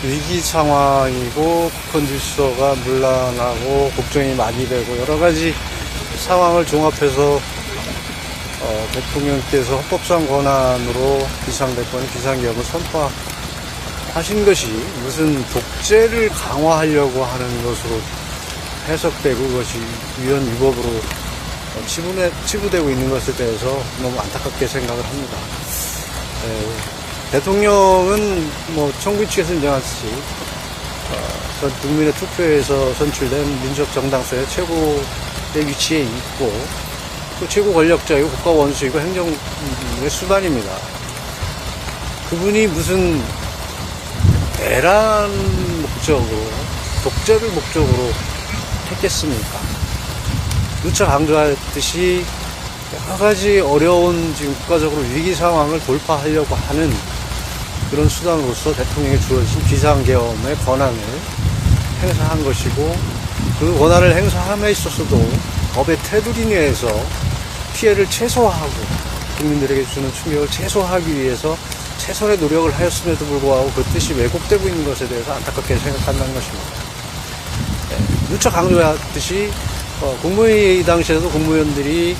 위기 상황이고 북한 질서가 문란하고 걱정이 많이 되고 여러 가지 상황을 종합해서 대통령께서 헌법상 권한으로 비상대권, 비상계엄을 선포하신 것이 무슨 독재를 강화하려고 하는 것으로 해석되고 그것이 위헌위법으로 치부되고 있는 것에 대해서 너무 안타깝게 생각을 합니다. 대통령은 정부 측에서 인정하듯이 전 국민의 투표에서 선출된 민주적 정당수의 최고의 위치에 있고 또 최고 권력자이고 국가 원수이고 행정의 수반입니다. 그분이 무슨 대란 목적으로 독재를 목적으로 했겠습니까? 누차 강조했듯이 여러 가지 어려운 지금 국가적으로 위기 상황을 돌파하려고 하는 그런 수단으로서 대통령이 주어진 비상계엄의 권한을 행사한 것이고 그 권한을 행사함에 있어서도 법의 테두리 내에서 피해를 최소화하고 국민들에게 주는 충격을 최소화하기 위해서 최선의 노력을 하였음에도 불구하고 그 뜻이 왜곡되고 있는 것에 대해서 안타깝게 생각한다는 것입니다. 누차 강조했듯이 국무회의 당시에도 국무위원들이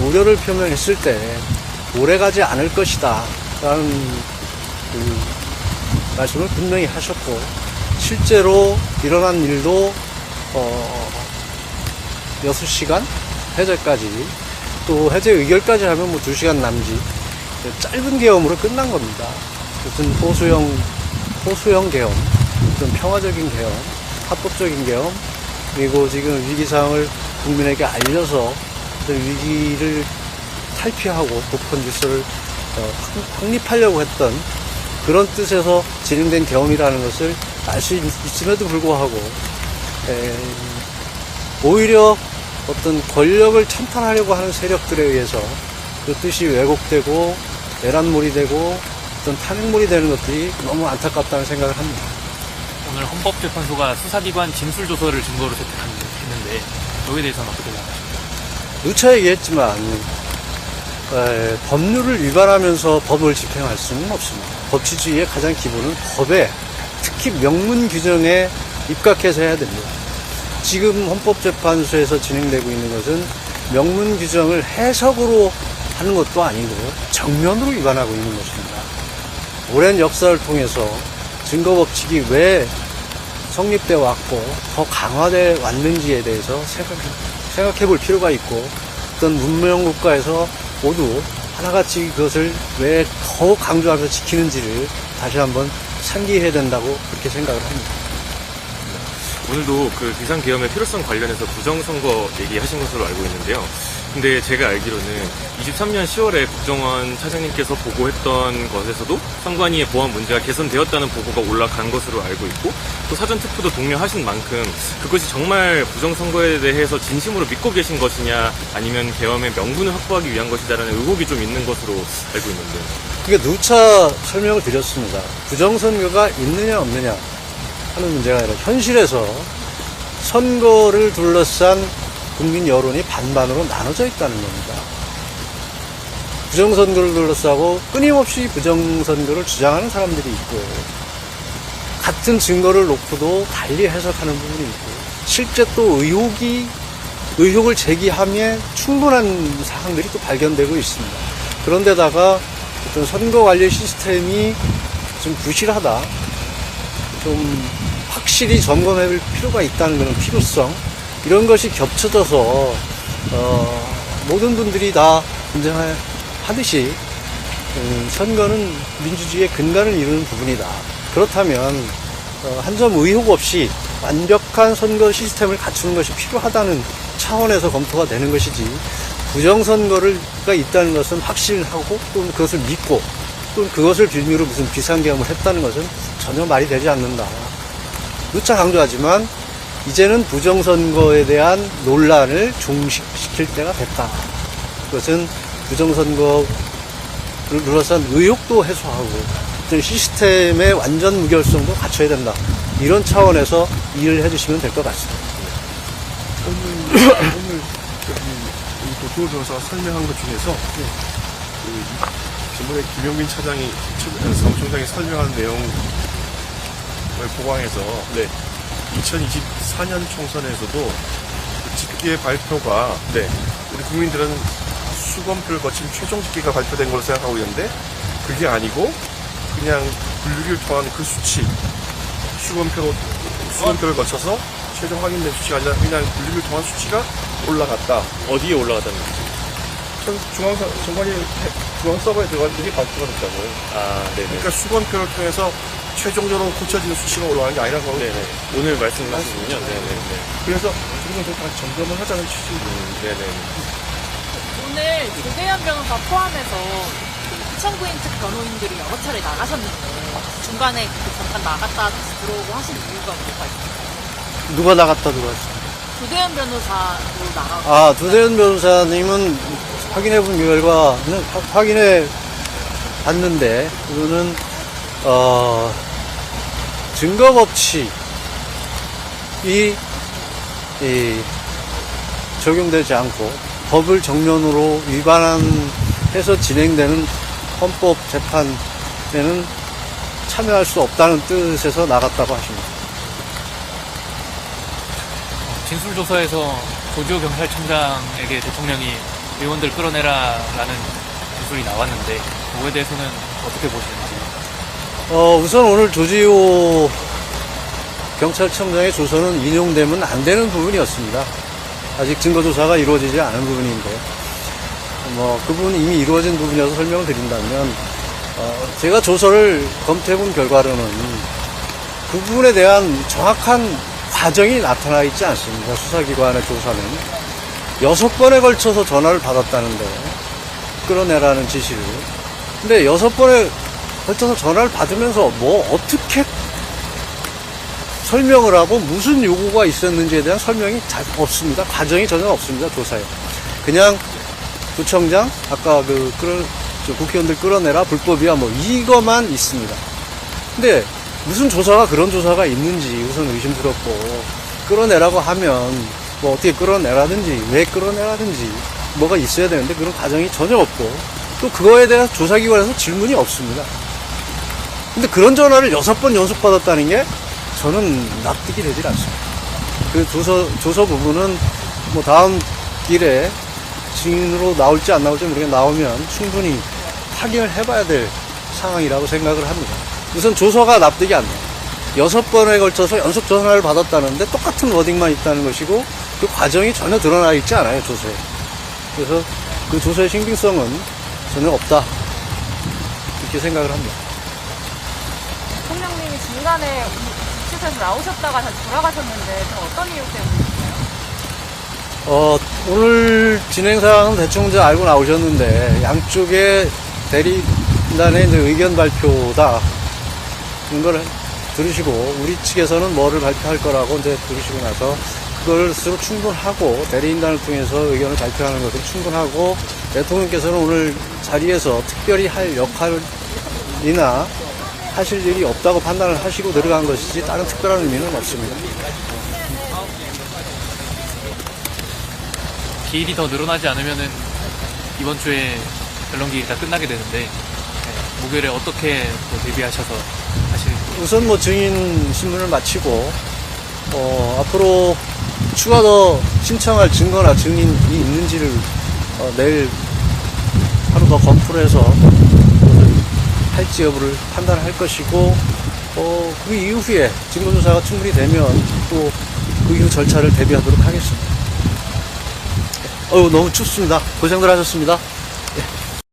우려를 표명했을 때 오래가지 않을 것이다 라는 말씀을 분명히 하셨고 실제로 일어난 일도 6시간 해제까지 또 해제 의결까지 하면 2시간 남짓 짧은 계엄으로 끝난 겁니다. 무슨 호소형 계엄, 좀 평화적인 계엄, 합법적인 계엄, 그리고 지금 위기 상황을 국민에게 알려서 위기를 탈피하고 북한 질서를 확립하려고 했던 그런 뜻에서 진행된 계엄이라는 것을 알 수 있음에도 불구하고 오히려 어떤 권력을 찬탈하려고 하는 세력들에 의해서 그 뜻이 왜곡되고 내란몰이 되고 어떤 탄핵몰이 되는 것들이 너무 안타깝다는 생각을 합니다. 오늘 헌법재판소가 수사기관 진술조서를 증거로 채택했는데 여기에 대해서는 어떻게 생각하십니까? 누차 얘기했지만 법률을 위반하면서 법을 집행할 수는 없습니다. 법치주의의 가장 기본은 법에 특히 명문 규정에 입각해서 해야 됩니다. 지금 헌법재판소에서 진행되고 있는 것은 명문 규정을 해석으로 하는 것도 아니고 정면으로 위반하고 있는 것입니다. 오랜 역사를 통해서 증거법칙이 왜 성립되어 왔고 더 강화되어 왔는지에 대해서 생각해 볼 필요가 있고 어떤 문명국가에서 모두 하나같이 그것을 왜 더 강조하면서 지키는지를 다시 한번 상기해야 된다고 그렇게 생각을 합니다. 오늘도 그 비상계엄의 필요성 관련해서 부정선거 얘기하신 것으로 알고 있는데요. 근데 제가 알기로는 23년 10월에 국정원 차장님께서 보고했던 것에서도 선관위의 보안 문제가 개선되었다는 보고가 올라간 것으로 알고 있고 또 사전투표도 독려하신 만큼 그것이 정말 부정선거에 대해서 진심으로 믿고 계신 것이냐 아니면 계엄의 명분을 확보하기 위한 것이다라는 의혹이 좀 있는 것으로 알고 있는데 그게 누차 설명을 드렸습니다. 부정선거가 있느냐 없느냐 하는 문제가 아니라 현실에서 선거를 둘러싼 국민 여론이 반반으로 나눠져 있다는 겁니다. 부정선거를 둘러싸고 끊임없이 부정선거를 주장하는 사람들이 있고 같은 증거를 놓고도 달리 해석하는 부분이 있고 실제 또 의혹을 제기함에 충분한 사항들이 또 발견되고 있습니다. 그런데다가 어떤 선거 관리 시스템이 좀 부실하다, 좀 확실히 점검해볼 필요가 있다는 그런 필요성 이런 것이 겹쳐져서 모든 분들이 다 인정하듯이 선거는 민주주의의 근간을 이루는 부분이다. 그렇다면 한 점 의혹 없이 완벽한 선거 시스템을 갖추는 것이 필요하다는 차원에서 검토가 되는 것이지 부정선거가 있다는 것은 확신하고 또 그것을 믿고 또 그것을 빌미로 무슨 비상계엄을 했다는 것은 전혀 말이 되지 않는다. 누차 강조하지만 이제는 부정선거에 대한 논란을 종식시킬 때가 됐다. 그것은 부정선거를 둘러싼 의혹도 해소하고 어떤 시스템의 완전 무결성도 갖춰야 된다. 이런 차원에서 일을 해주시면 될 것 같습니다. 오늘 도토 변호사가 설명한 것 중에서 지난번에 김용민 차장이 사무총장이 설명한 내용 저희 포항에서 네. 2024년 총선에서도 그 집계 발표가 네. 우리 국민들은 수검표를 거친 최종 집계가 발표된 걸로 생각하고 있는데 그게 아니고 그냥 분류기를 통한 그 수치 수검표를 거쳐서 최종 확인된 수치가 아니라 그냥 분류기를 통한 수치가 올라갔다. 어디에 올라갔다는 거죠? 중앙 서버에 들어가서 이게 발표가 됐다고요. 아, 네네. 그러니까 수검표를 통해서 최종적으로 고쳐지는 수치가 올라가는 게 아니라는 거고. 네네. 오늘 말씀하시군요. 네네. 그래서 그런 것을 다 점검을 하자는 취지입니다. 네네. 오늘 조대현 변호사 포함해서 피청구인 측 변호인들이 여러 차례 나가셨는데 중간에 잠깐 나갔다 다시 들어오고 하신 이유가 뭐가 있어요? 누가 나갔다 들어왔어요? 조대현 변호사도 나가고 아, 두대현 변호사님은 확인해 본 결과는 확인해 봤는데, 그거는, 증거 법칙이 적용되지 않고 법을 정면으로 위반해서 진행되는 헌법 재판에는 참여할 수 없다는 뜻에서 나갔다고 하십니다. 진술조서에서 조지호 경찰청장에게 대통령이 의원들 끌어내라라는 진술이 나왔는데 그거에 대해서는 어떻게 보시는지? 우선 오늘 조지호 경찰청장의 조서는 인용되면 안 되는 부분이었습니다. 아직 증거조사가 이루어지지 않은 부분인데, 그 부분이 이미 이루어진 부분이어서 설명을 드린다면, 제가 조서를 검토해본 결과로는 그 부분에 대한 정확한 과정이 나타나 있지 않습니다. 수사기관의 조사는 6번에 걸쳐서 전화를 받았다는데, 끌어내라는 지시를. 근데 6번에 걸쳐서 전화를 받으면서 어떻게 설명을 하고 무슨 요구가 있었는지에 대한 설명이 없습니다. 과정이 전혀 없습니다. 조사에. 그냥 구청장, 아까 국회의원들 끌어내라, 불법이야, 이거만 있습니다. 근데 무슨 조사가 그런 조사가 있는지 우선 의심스럽고, 끌어내라고 하면 어떻게 끌어내라든지 왜 끌어내라든지 뭐가 있어야 되는데 그런 과정이 전혀 없고, 또 그거에 대한 조사기관에서 질문이 없습니다. 근데 그런 전화를 6번 연속 받았다는 게 저는 납득이 되질 않습니다. 그 조서 부분은 다음 길에 증인으로 나올지 안 나올지 모르겠는데 나오면 충분히 확인을 해봐야 될 상황이라고 생각을 합니다. 우선 조서가 납득이 안 돼요. 6번에 걸쳐서 연속 전화를 받았다는데 똑같은 워딩만 있다는 것이고 그 과정이 전혀 드러나 있지 않아요, 조서에. 그래서 그 조서의 신빙성은 전혀 없다, 이렇게 생각을 합니다. 대통령님이 중간에 주최소에서 나오셨다가 다시 돌아가셨는데 그 어떤 이유 때문이세요? 오늘 진행사항은 대충 이제 알고 나오셨는데, 양쪽의 대리인단의 이제 의견 발표다, 이런 걸 들으시고, 우리 측에서는 뭐를 발표할 거라고 이제 들으시고 나서, 그걸 스스로 충분하고, 대리인단을 통해서 의견을 발표하는 것은 충분하고, 대통령께서는 오늘 자리에서 특별히 할 역할이나 하실 일이 없다고 판단을 하시고 들어간 것이지, 다른 특별한 의미는 없습니다. 기일이 더 늘어나지 않으면은 이번 주에 변론기일이 다 끝나게 되는데 목요일에 어떻게 또 대비하셔서 하실? 우선 증인 신문을 마치고 앞으로 추가 더 신청할 증거나 증인이 있는지를 내일 하루 더 검토를 해서 할지 여부를 판단할 것이고, 그 이후에 증거조사가 충분히 되면 또 그 이후 절차를 대비하도록 하겠습니다. 너무 춥습니다. 고생들 하셨습니다.